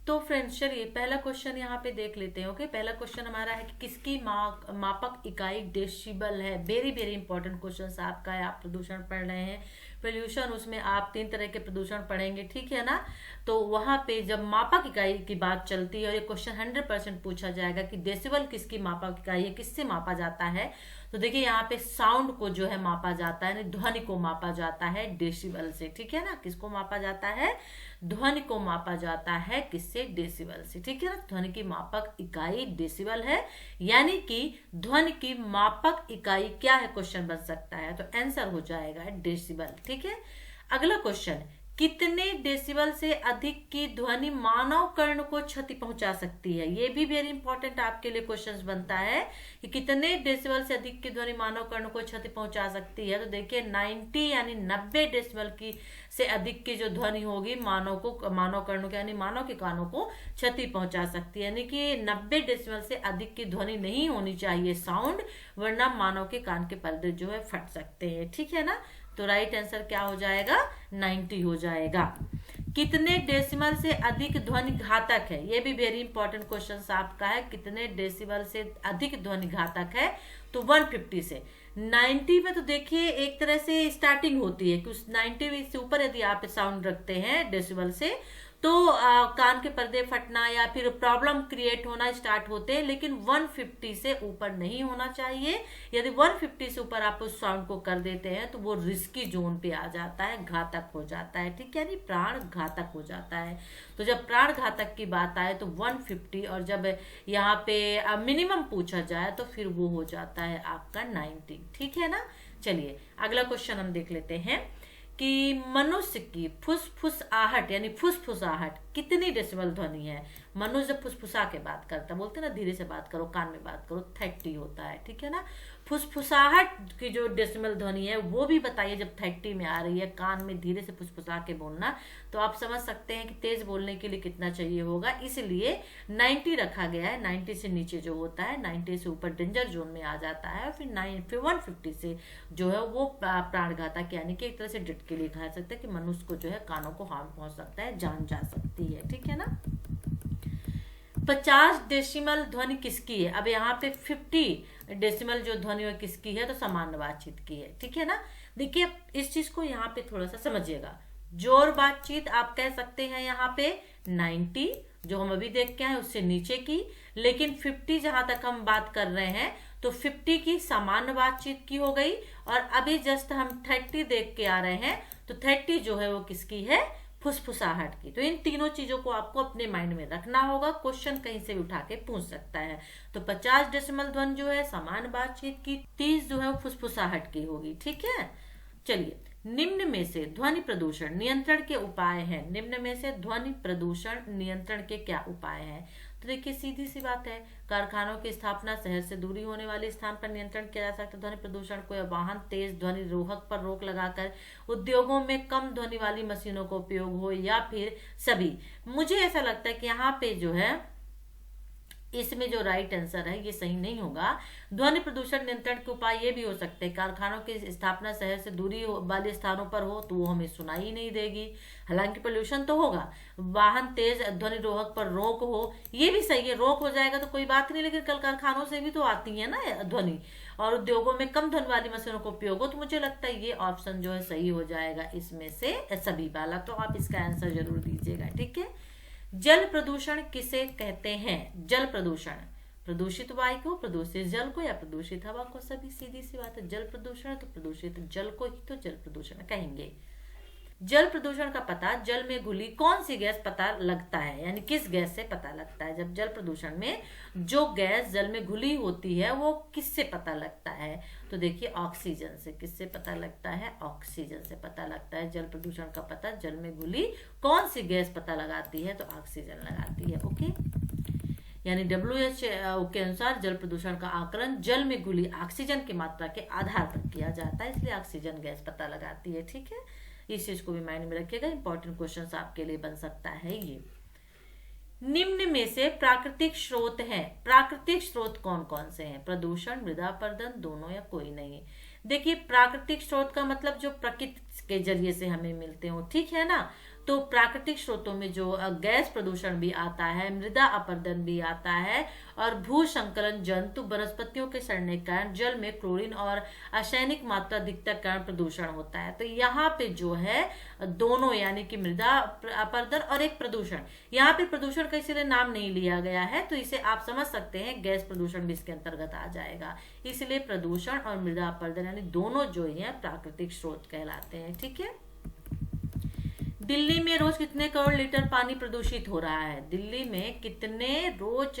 तो फ्रेंड्स चलिए पहला क्वेश्चन यहाँ पे देख लेते हैं। ओके, पहला क्वेश्चन हमारा है कि किसकी मापक इकाई डेसिबल है। वेरी वेरी इंपॉर्टेंट क्वेश्चन आपका है। आप प्रदूषण पढ़ रहे हैं, पोल्यूशन, उसमें आप 3 तरह के प्रदूषण पढ़ेंगे, ठीक है ना। तो वहां पे जब मापक इकाई की बात चलती है और ये क्वेश्चन 100% पूछा जाएगा कि डेसिबल किसकी मापक इकाई है, किससे मापा जाता है। तो देखिए यहाँ पे साउंड को जो है मापा जाता है, ध्वनि को मापा जाता है डेसिबल से, ठीक है ना। किसको मापा जाता है? ध्वनि को मापा जाता है किससे? डेसिबल से, ठीक है ना। ध्वनि की मापक इकाई डेसिबल है, यानी कि ध्वनि की मापक इकाई क्या है, क्वेश्चन बन सकता है। तो आंसर हो जाएगा डेसिबल, ठीक है। अगला क्वेश्चन, कितने डेसिबल से अधिक की ध्वनि मानव कर्ण को क्षति पहुंचा सकती है। ये भी वेरी इंपॉर्टेंट आपके लिए क्वेश्चन बनता है कि कितने डेसिबल से अधिक की ध्वनि मानव कर्ण को क्षति पहुंचा सकती है। तो देखिए 90 यानी 90 डेसिबल की से अधिक की जो ध्वनि होगी मानव कर्ण को यानी मानव के कानों को क्षति पहुंचा सकती है। यानी कि 90 डेसिबल से अधिक की ध्वनि नहीं होनी चाहिए साउंड, वरना मानव के कान के पर्दे जो है फट सकते हैं, ठीक है ना। तो राइट आंसर क्या हो जाएगा? 90 हो जाएगा। कितने डेसिबल से अधिक ध्वनि घातक है, ये भी वेरी इंपॉर्टेंट क्वेश्चन आपका है। कितने डेसिबल से अधिक ध्वनि घातक है? तो 150 से 90 में तो देखिए एक तरह से स्टार्टिंग होती है कि उस 90 से ऊपर यदि आप साउंड रखते हैं डेसिबल से तो कान के पर्दे फटना या फिर प्रॉब्लम क्रिएट होना स्टार्ट होते हैं, लेकिन 150 से ऊपर नहीं होना चाहिए। यदि 150 से ऊपर आप उस साउंड को कर देते हैं तो वो रिस्की जोन पे आ जाता है, घातक हो जाता है, ठीक है, यानी प्राण घातक हो जाता है। तो जब प्राण घातक की बात आए तो 150, और जब यहाँ पे मिनिमम पूछा जाए तो फिर वो हो जाता है आपका 90, ठीक है ना। चलिए अगला क्वेश्चन हम देख लेते हैं कि मनुष्य की फुसफुसाहट यानी फुसफुसाहट कितनी डेसिबल ध्वनि है। मनुष्य जब फुसफुसा के बात करता है, बोलते हैं ना धीरे से बात करो, कान में बात करो, 30 होता है, ठीक है ना। फुसफुसाहट की जो डेसिबल ध्वनि है वो भी बताइए जब 30 में आ रही है, कान में धीरे से फुसफुसा के बोलना, तो आप समझ सकते हैं कि तेज बोलने के लिए कितना चाहिए होगा। इसलिए 90 रखा गया है। 90 से नीचे जो होता है, 90 से ऊपर डेंजर जोन में आ जाता है, फिर 150 से जो है वो प्राणघातक यानी कि एक तरह से डेथ के लिए कहा सकता है कि मनुष्य को जो है कानों को हार्म पहुंच सकता है, जान जा सकती है, ठीक है ना। 50 डेसिमल ध्वनि किसकी है? अब यहाँ पे 50 डेसिमल जो ध्वनि है किसकी है? तो सामान्य बातचीत की है, ठीक है ना। देखिए इस चीज को यहाँ पे थोड़ा सा समझिएगा। जोर बातचीत आप कह सकते हैं यहाँ पे 90, जो हम अभी देख के आए उससे नीचे की, लेकिन 50 जहां तक हम बात कर रहे हैं तो 50 की सामान्य बातचीत की हो गई, और अभी जस्ट हम 30 देख के आ रहे हैं तो 30 जो है वो किसकी है? फुसफुसाहट की। तो इन तीनों चीजों को आपको अपने माइंड में रखना होगा, क्वेश्चन कहीं से भी उठा के पूछ सकता है। तो 50 डेसिमल ध्वनि जो है सामान्य बातचीत की, 30 जो है वो फुसफुसाहट की होगी, ठीक है। चलिए निम्न में से ध्वनि प्रदूषण नियंत्रण के उपाय हैं। निम्न में से ध्वनि प्रदूषण नियंत्रण के क्या उपाय हैं? तो देखिए सीधी सी बात है, कारखानों की स्थापना, शहर से दूरी होने वाले स्थान पर नियंत्रण किया जा सकता है ध्वनि प्रदूषण को, या वाहन तेज ध्वनि रोधक पर रोक लगाकर, उद्योगों में कम ध्वनि वाली मशीनों का उपयोग हो, या फिर सभी। मुझे ऐसा लगता है कि यहाँ पे जो है इसमें जो राइट आंसर है ये सही नहीं होगा। ध्वनि प्रदूषण नियंत्रण के उपाय ये भी हो सकते हैं, कारखानों की स्थापना शहर से दूरी वाले स्थानों पर हो तो वो हमें सुनाई नहीं देगी, हालांकि पोल्यूशन तो होगा। वाहन तेज ध्वनि रोधक पर रोक हो, ये भी सही है, रोक हो जाएगा तो कोई बात नहीं, लेकिन कल कारखानों से भी तो आती है ना ध्वनि, और उद्योगों में कम ध्वनि वाली मशीनों का उपयोग हो, तो मुझे लगता है ये ऑप्शन जो है सही हो जाएगा इसमें से सभी वाला। तो आप इसका आंसर जरूर दीजिएगा, ठीक है। जल प्रदूषण किसे कहते हैं? जल प्रदूषण प्रदूषित वायु को, प्रदूषित जल को, या प्रदूषित हवा को, सभी। सीधी सी बात है, जल प्रदूषण तो प्रदूषित जल को ही तो जल प्रदूषण कहेंगे। जल प्रदूषण का पता जल में घुली कौन सी गैस पता लगता है, यानी किस गैस से पता लगता है? जब जल प्रदूषण में जो गैस जल में घुली होती है वो किससे पता लगता है? तो देखिए ऑक्सीजन से। किससे पता लगता है? ऑक्सीजन से पता लगता है। जल प्रदूषण का पता जल में घुली कौन सी गैस पता लगाती है? तो ऑक्सीजन लगाती है, ओके। यानी WHO के अनुसार जल प्रदूषण का आकलन जल में घुली ऑक्सीजन की मात्रा के आधार पर किया जाता है, इसलिए ऑक्सीजन गैस पता लगाती है, ठीक है। इस चीज को भी माइंड में रखिएगा, इंपॉर्टेंट क्वेश्चन आपके लिए बन सकता है ये। निम्न में से प्राकृतिक स्रोत हैं। प्राकृतिक स्रोत कौन कौन से हैं? प्रदूषण, मृदा अपरदन, दोनों, या कोई नहीं? देखिए प्राकृतिक स्रोत का मतलब जो प्रकृति के जरिए से हमें मिलते हो, ठीक है ना। तो प्राकृतिक स्रोतों में जो गैस प्रदूषण भी आता है, मृदा अपरदन भी आता है, और भू संकलन जंतु वनस्पतियों के सड़ने के कारण जल में क्लोरीन और आर्सेनिक मात्रा अधिकता के कारण प्रदूषण होता है। तो यहाँ पे जो है दोनों, यानी कि मृदा अपरदन और एक प्रदूषण, यहाँ पे प्रदूषण का इसीलिए नाम नहीं लिया गया है, तो इसे आप समझ सकते हैं गैस प्रदूषण भी इसके अंतर्गत आ जाएगा। इसलिए प्रदूषण और मृदा अपरदन यानी दोनों जो है प्राकृतिक स्रोत कहलाते हैं। ठीक है। दिल्ली में रोज कितने करोड़ लीटर पानी प्रदूषित हो रहा है? दिल्ली में कितने रोज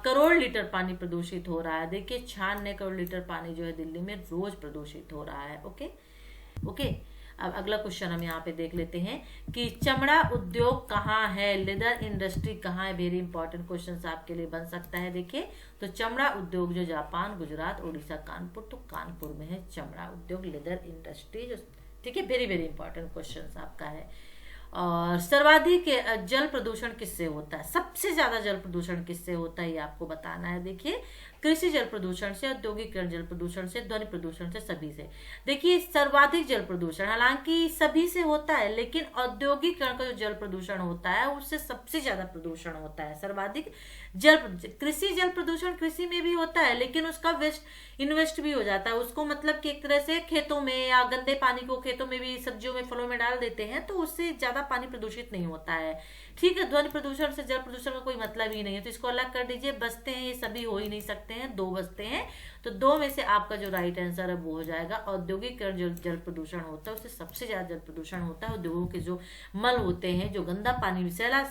करोड़ लीटर पानी प्रदूषित हो रहा है? देखिए 96 करोड़ लीटर पानी जो है दिल्ली में रोज प्रदूषित हो रहा है। ओके। अब अगला क्वेश्चन हम यहाँ पे देख लेते हैं कि चमड़ा उद्योग कहाँ है, लेदर इंडस्ट्री कहाँ है। वेरी इंपॉर्टेंट क्वेश्चन आपके लिए बन सकता है। देखिए तो चमड़ा उद्योग जो जापान, गुजरात, उड़ीसा, कानपुर, तो कानपुर में है चमड़ा उद्योग, लेदर इंडस्ट्री जो। ठीक है, वेरी वेरी इंपॉर्टेंट क्वेश्चन आपका है। और सर्वाधिक जल प्रदूषण किससे होता है? सबसे ज्यादा जल प्रदूषण किससे होता है ये आपको बताना है। देखिए कृषि जल प्रदूषण से, औद्योगिक जल प्रदूषण से, ध्वनि प्रदूषण से, सभी से। देखिए सर्वाधिक जल प्रदूषण हालांकि सभी से होता है, लेकिन औद्योगिकरण का जो जल प्रदूषण होता है उससे सबसे ज्यादा प्रदूषण होता है। सर्वाधिक जल, कृषि जल प्रदूषण कृषि में भी होता है, लेकिन उसका वेस्ट इन्वेस्ट भी हो जाता है उसको, मतलब कि एक तरह से खेतों में या गंदे पानी को खेतों में भी, सब्जियों में, फलों में डाल देते हैं, तो उससे ज्यादा पानी प्रदूषित नहीं होता है। ठीक है। ध्वनि प्रदूषण से जल प्रदूषण का कोई मतलब ही नहीं है, तो इसको अलग कर दीजिए। बचते हैं ये सभी हो ही नहीं सकते हैं, दो बचते हैं, तो दो में से आपका जो राइट आंसर है वो हो जाएगा औद्योगिक जो जल प्रदूषण होता है उससे सबसे ज्यादा जल प्रदूषण होता है। उद्योगों के जो मल होते हैं, जो गंदा पानी, विषैला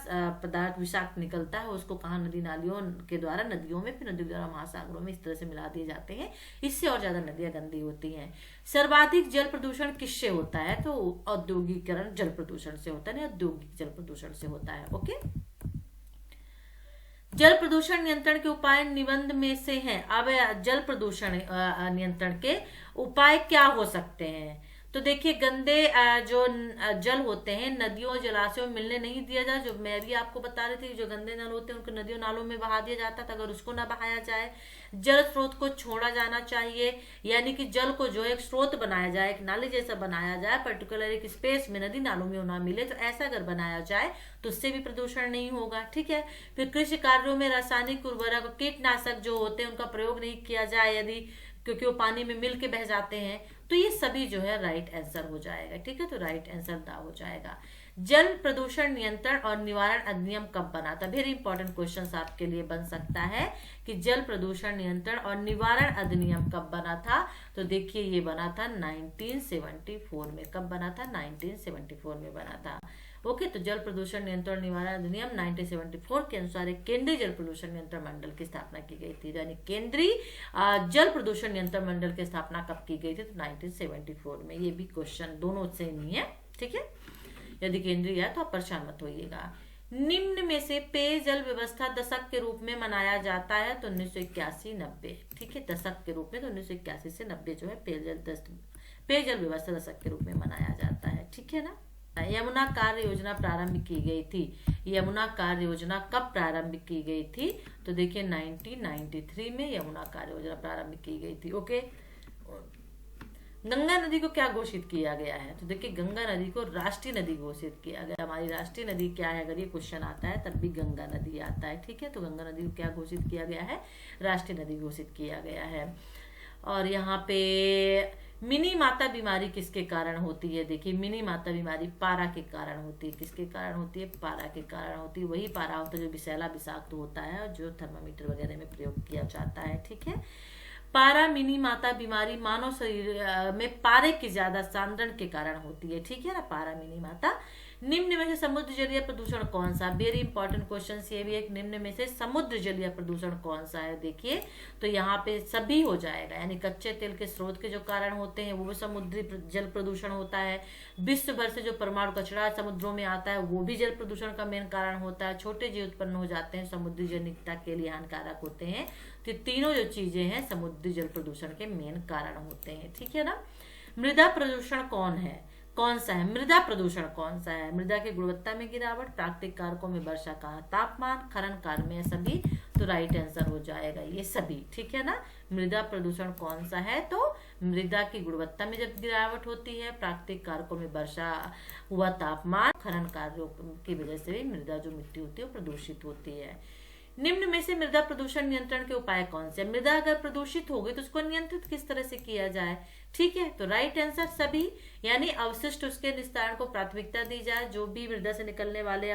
पदार्थ विषाक्त निकलता है, उसको कहाँ नदी नालियों के द्वारा, नदियों में, फिर नदियों द्वारा महासागरों में इस तरह से मिला दिए जाते हैं, इससे और ज्यादा नदियां गंदी होती हैं। सर्वाधिक जल प्रदूषण किससे होता है? तो औद्योगिकरण जल प्रदूषण से होता है, औद्योगिक जल प्रदूषण से होता है। ओके। जल प्रदूषण नियंत्रण के उपाय निबंध में से हैं। अब जल प्रदूषण नियंत्रण के उपाय क्या हो सकते हैं? तो देखिए गंदे जो जल होते हैं नदियों जलाशयों में मिलने नहीं दिया जाए, जो मैं भी आपको बता रही थी, जो गंदे नल होते हैं उनको नदियों नालों में बहा दिया जाता था, अगर उसको ना बहाया जाए। जल स्रोत को छोड़ा जाना चाहिए, यानी कि जल को जो एक स्रोत बनाया जाए, एक नाली जैसा बनाया जाए, पर्टिकुलर एक स्पेस में नदी नालों में ना मिले, तो ऐसा अगर बनाया जाए तो उससे भी प्रदूषण नहीं होगा। ठीक है। फिर कृषि कार्यों में रासायनिक उर्वरक, कीटनाशक जो होते हैं उनका प्रयोग नहीं किया जाए, यदि क्योंकि वो पानी में मिल के बह जाते हैं, तो ये सभी जो है राइट आंसर हो जाएगा। ठीक है, तो राइट आंसर दा हो जाएगा। जल प्रदूषण नियंत्रण और निवारण अधिनियम कब बना था? वेरी इंपॉर्टेंट क्वेश्चन आपके लिए बन सकता है कि जल प्रदूषण नियंत्रण और निवारण अधिनियम कब बना था? तो देखिए ये बना था 1974 में। कब बना था? 1974 में बना था। ओके। तो जल प्रदूषण नियंत्रण निवारण अधिनियम 1974 के अनुसार एक केंद्रीय जल प्रदूषण नियंत्रण मंडल की स्थापना की गई थी। यानी केंद्रीय जल प्रदूषण नियंत्रण मंडल की स्थापना कब की गई थी? तो 1974 में। ये भी क्वेश्चन दोनों से नहीं है। ठीक है। यदि केंद्रीय है तो आप परेशान मत होइएगा। निम्न में से पेयजल व्यवस्था दशक के रूप में मनाया जाता है? तो 1981-90। ठीक है, दशक के रूप में। तो 1981 से 90 जो है पेयजल व्यवस्था दशक के रूप में मनाया जाता है। ठीक है ना। यमुना कार्य योजना प्रारंभ की गई थी। यमुना कार्य योजना कब प्रारंभ की गई थी? तो देखिए 1993 में यमुना कार्य योजना प्रारंभ की गई थी। ओके। गंगा नदी को क्या घोषित किया गया है? तो देखिए गंगा नदी को राष्ट्रीय नदी घोषित किया गया। हमारी राष्ट्रीय नदी क्या है? अगर ये क्वेश्चन आता है तब भी गंगा नदी आता है। ठीक है, तो गंगा नदी को क्या घोषित किया गया है? राष्ट्रीय नदी घोषित किया गया है। और यहाँ पे मिनी माता बीमारी किसके कारण होती है? देखिए मिनी माता बीमारी पारा के कारण होती है। किसके कारण होती है? पारा के कारण होती है। वही पारा होता है जो विषैला विषाक्त होता है और जो थर्मामीटर वगैरह में प्रयोग किया जाता है। ठीक है। पारा मिनी माता बीमारी मानव शरीर में पारे की ज्यादा सांद्रण के कारण होती है। ठीक है ना, पारा मिनी माता। निम्न में से समुद्र जलीय प्रदूषण कौन सा? वेरी इंपॉर्टेंट क्वेश्चन ये भी एक। निम्न में से समुद्र जलीय प्रदूषण कौन सा है? देखिए तो यहाँ पे सभी हो जाएगा, यानी कच्चे तेल के स्रोत के जो कारण होते हैं वो भी समुद्री जल प्रदूषण होता है। विश्व भर से जो परमाणु कचरा समुद्रों में आता है वो भी जल प्रदूषण का मेन कारण होता है। छोटे जीव उत्पन्न हो जाते हैं, समुद्री जनिकता के लिए हानिकारक होते हैं। तो तीनों जो चीजें हैं समुद्री जल प्रदूषण के मेन कारण होते हैं। ठीक है ना। मृदा प्रदूषण कौन है? कौन सा है? मृदा प्रदूषण कौन सा है? मृदा की गुणवत्ता में गिरावट, प्राकृतिक कारकों में वर्षा का तापमान, खनन कार्य में सभी, तो राइट आंसर हो जाएगा ये सभी, ठीक है ना। मृदा प्रदूषण कौन सा है? तो मृदा की गुणवत्ता में जब गिरावट होती है, प्राकृतिक कारकों में वर्षा हुआ तापमान, खनन कार्यों की वजह से भी मृदा जो मिट्टी होती है वो प्रदूषित होती है। निम्न में से मृदा प्रदूषण नियंत्रण के उपाय कौन से? मृदा अगर प्रदूषित हो गई तो उसको नियंत्रित किस तरह से किया जाए? ठीक है, तो राइट आंसर सभी, यानी अवशिष्ट उसके निस्तारण को प्राथमिकता दी जाए। जो भी मृदा से निकलने वाले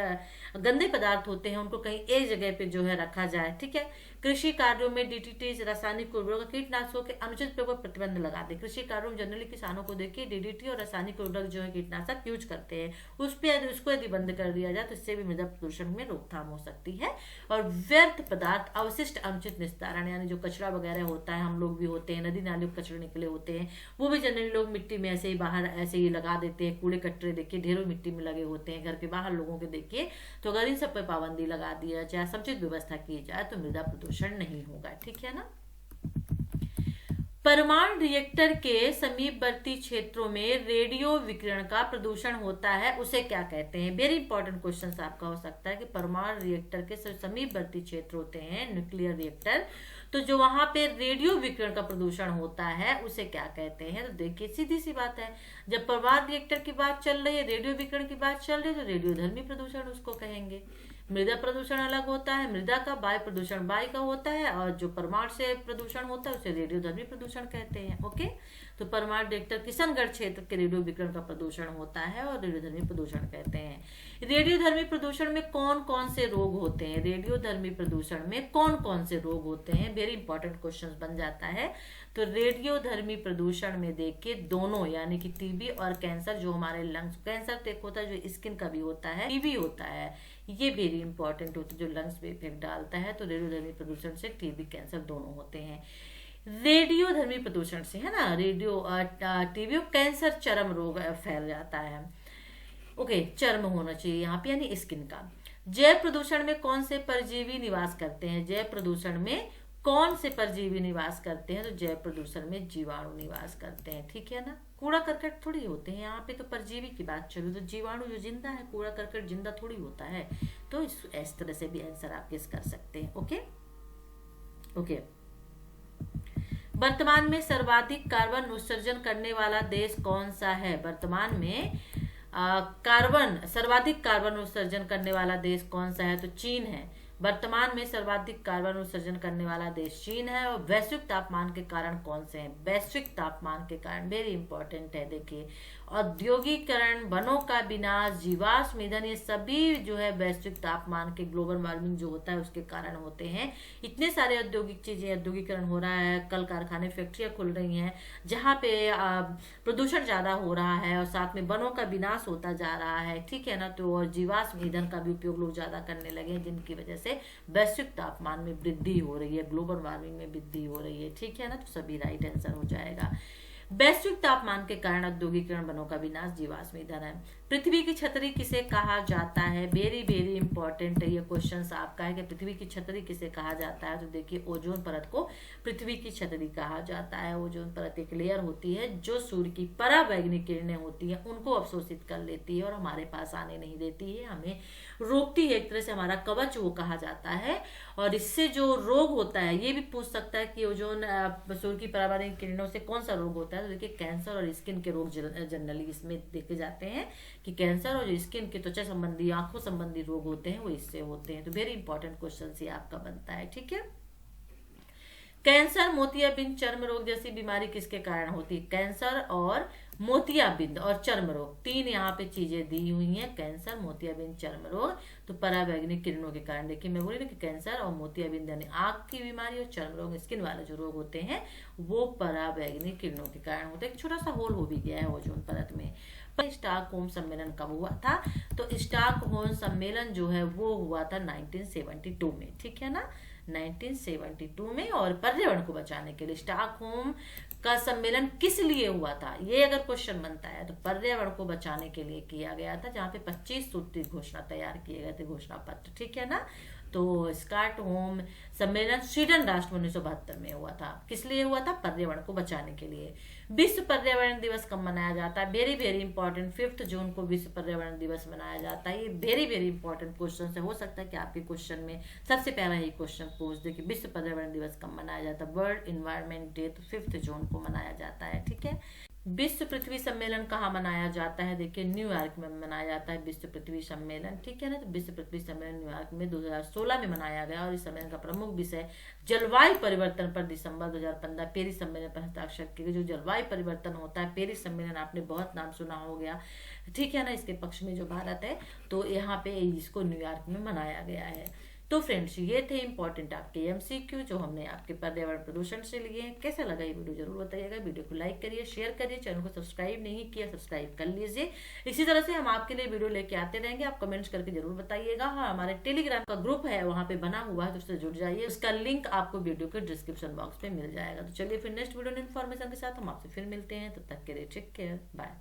गंदे पदार्थ होते हैं उनको कहीं एक जगह पे जो है रखा जाए, ठीक है। कृषि कार्यों में डीडीटी, रासायनिक उर्वरक, कीटनाशकों के अनुचित प्रयोग पर प्रतिबंध लगा दे। कृषि कार्यों में जनरली किसानों को देखिए डीडीटी और रासायनिक उर्वरक जो है कीटनाशक यूज करते हैं, उसको यदि बंद कर दिया जाए तो इससे भी मृदा प्रदूषण में रोकथाम हो सकती है। और व्यर्थ पदार्थ, अवशिष्ट, अनुचित निस्तारण, यानी जो कचरा वगैरह होता है, हम लोग भी होते हैं, नदी नाले कचरे निकले होते हैं, वो भी जनरली लोग मिट्टी में ऐसे ही बाहर ऐसे ही लगा देते हैं। कूड़े कचरे देखिए ढेरों मिट्टी में लगे होते हैं, घर के बाहर लोगों के देखिए। तो अगर इन सब पे पाबंदी लगा दिया जाए, समुचित व्यवस्था की जाए तो मृदा प्रदूषण नहीं होगा, ठीक है ना। परमाणु रिएक्टर के समीपवर्ती क्षेत्रों में रेडियो विकिरण का प्रदूषण होता है, उसे क्या कहते हैं? वेरी इंपॉर्टेंट क्वेश्चन आपका हो सकता है कि परमाणु रिएक्टर के समीपवर्ती क्षेत्र होते हैं, न्यूक्लियर रिएक्टर, तो जो वहां पे रेडियो विकिरण का प्रदूषण होता है उसे क्या कहते हैं? तो देखिए सीधी सी बात है, जब परमाणु रिएक्टर की बात चल रही है, रेडियो विकिरण की बात चल रही है, तो रेडियोधर्मी प्रदूषण उसको कहेंगे। मृदा प्रदूषण अलग होता है मृदा का, वायु प्रदूषण वायु का होता है, और जो परमाणु से प्रदूषण होता है उसे रेडियोधर्मी प्रदूषण कहते हैं। ओके, तो परमाणु रिएक्टर किशनगढ़ क्षेत्र के रेडियो विकिरण का प्रदूषण होता है और रेडियोधर्मी प्रदूषण कहते हैं। रेडियोधर्मी प्रदूषण में कौन कौन से रोग होते हैं? रेडियोधर्मी प्रदूषण में कौन कौन से रोग होते हैं? वेरी इंपॉर्टेंट क्वेश्चन बन जाता है। तो रेडियोधर्मी प्रदूषण में देखिए दोनों, यानी कि टीबी और कैंसर, जो हमारे लंग्स, कैंसर तो एक होता है जो स्किन का भी होता है, टीबी होता है, ये वेरी इंपॉर्टेंट होता है जो लंग्स पे इफेक्ट डालता है। तो रेडियोधर्मी प्रदूषण से टीबी कैंसर दोनों होते हैं। रेडियोधर्मी प्रदूषण से, है ना, टीबी और कैंसर, चर्म रोग फैल जाता है। ओके, चर्म होना चाहिए यहाँ पे, यानी स्किन का। जैव प्रदूषण में कौन से परजीवी निवास करते हैं? जैव प्रदूषण में कौन से परजीवी निवास करते हैं? तो जैव प्रदूषण में जीवाणु निवास करते हैं, ठीक है ना। कूड़ा करकट थोड़ी होते हैं यहाँ पे, तो परजीवी की बात चली तो जीवाणु जो जिंदा है, कूड़ा करकट जिंदा थोड़ी होता है। तो इस तरह से भी आंसर आप गेस कर सकते हैं। Okay okay. वर्तमान में सर्वाधिक कार्बन उत्सर्जन करने वाला देश कौन सा है? वर्तमान में सर्वाधिक कार्बन उत्सर्जन करने वाला देश कौन सा है? तो चीन है। वर्तमान में सर्वाधिक कार्बन उत्सर्जन करने वाला देश चीन है। और वैश्विक तापमान के कारण कौन से हैं? वैश्विक तापमान के कारण, वेरी इंपॉर्टेंट है, देखिए औद्योगिकरण, वनों का विनाश, जीवाश्म ईंधन, ये सभी जो है वैश्विक तापमान के, ग्लोबल वार्मिंग जो होता है उसके कारण होते हैं। इतने सारे औद्योगिक चीजें, औद्योगिकरण हो रहा है, कल कारखाने, फैक्ट्रियां खुल रही हैं जहाँ पे प्रदूषण ज्यादा हो रहा है, और साथ में वनों का विनाश होता जा रहा है, ठीक है ना। तो और जीवाश्म ईंधन का भी उपयोग लोग ज्यादा करने लगे हैं, जिनकी वजह से वैश्विक तापमान में वृद्धि हो रही है, ग्लोबल वार्मिंग में वृद्धि हो रही है, ठीक है ना। तो सभी राइट आंसर हो जाएगा। वैश्विक तापमान के कारण औद्योगिकरण, वनों का विनाश, जीवाश्म ईंधन है। पृथ्वी की छतरी किसे कहा जाता है? वेरी वेरी इंपॉर्टेंट है ये क्वेश्चन आपका है कि पृथ्वी की छतरी किसे कहा जाता है? तो देखिए ओजोन परत को पृथ्वी की छतरी कहा जाता है। ओजोन परत एक लेयर होती है जो सूर्य की पराबैंगनी किरणें होती है उनको अवशोषित कर लेती है और हमारे पास आने नहीं देती है, हमें रोकती है, एक तरह से हमारा कवच वो कहा जाता है। और इससे जो रोग होता है, ये भी पूछ सकता है कि ओजोन सूर्य की पराबैंगनी किरणों से कौन सा रोग होता है? तो देखिए कैंसर और स्किन के रोग जनरली इसमें देखे जाते हैं कि कैंसर और स्किन के, त्वचा संबंधी, आंखों संबंधी रोग होते हैं वो इससे होते हैं। तो वेरी इंपॉर्टेंट क्वेश्चन ये आपका बनता है, ठीक है। कैंसर, मोतियाबिंद, चर्म रोग जैसी बीमारी किसके कारण होती है? कैंसर और मोतियाबिंद और चर्म रोग, तीन यहाँ पे चीजें दी हुई हैं, कैंसर, मोतियाबिंद, चर्म रोग। तो पराबैंगनी किरणों के कारण, देखिए मैं बोली ना कि कैंसर और मोतियाबिंद यानी आंख की बीमारी, और चर्म रोग, स्किन वाले जो रोग होते हैं वो पराबैंगनी किरणों के कारण होते हैं। एक छोटा सा होल हो भी गया है ओजोन परत में। स्टॉकहोम सम्मेलन कब हुआ था? तो स्टॉकहोम सम्मेलन जो है वो हुआ था 1972 में, ठीक है ना, 1972 में। और पर्यावरण को बचाने के लिए स्टॉकहोम का सम्मेलन किस लिए हुआ था, ये अगर क्वेश्चन बनता है तो पर्यावरण को बचाने के लिए किया गया था, जहाँ पे 25 सूत्री घोषणा तैयार किए गए थे, घोषणा पत्र, ठीक है ना। तो स्टॉकहोम सम्मेलन स्वीडन राष्ट्र में 1972 में हुआ था। किस लिए हुआ था? पर्यावरण को बचाने के लिए। विश्व पर्यावरण दिवस कब मनाया जाता है? वेरी वेरी इंपॉर्टेंट, 5 जून को विश्व पर्यावरण दिवस मनाया जाता है। ये वेरी वेरी इंपॉर्टेंट क्वेश्चन है, हो सकता है कि आपके क्वेश्चन में सबसे पहला ही क्वेश्चन पूछ दे कि विश्व पर्यावरण दिवस कब मनाया जाता है। वर्ल्ड इन्वायरमेंट डे तो 5 जून को मनाया जाता है, ठीक है। विश्व पृथ्वी सम्मेलन कहाँ मनाया जाता है? देखिए न्यूयॉर्क में मनाया जाता है विश्व पृथ्वी सम्मेलन, ठीक है ना। तो विश्व पृथ्वी सम्मेलन न्यूयॉर्क में 2016 में मनाया गया और इस सम्मेलन का प्रमुख विषय जलवायु परिवर्तन पर दिसंबर 2015 पेरिस सम्मेलन पर हस्ताक्षर किए। जो जलवायु परिवर्तन होता है, पेरिस सम्मेलन आपने बहुत नाम सुना हो गया, ठीक है ना। इसके पक्ष में जो भारत है, तो यहाँ पे इसको न्यूयॉर्क में मनाया गया है। तो फ्रेंड्स, ये थे इंपॉर्टेंट आपके एमसीक्यू जो हमने आपके पर्यावरण प्रदूषण से लिए हैं। कैसा लगा ये वीडियो जरूर बताइएगा। वीडियो को लाइक करिए, शेयर करिए, चैनल को सब्सक्राइब नहीं किया सब्सक्राइब कर लीजिए। इसी तरह से हम आपके लिए वीडियो लेके आते रहेंगे, आप कमेंट्स करके जरूर बताइएगा। हाँ, हमारे टेलीग्राम का ग्रुप है, वहाँ पे बना हुआ है, तो उससे जुड़ जाइए। उसका लिंक आपको वीडियो के डिस्क्रिप्शन बॉक्स में मिल जाएगा। तो चलिए फिर नेक्स्ट वीडियो इन्फॉर्मेशन के साथ हम आपसे फिर मिलते हैं। तब तक के लिए टेक केयर, बाय।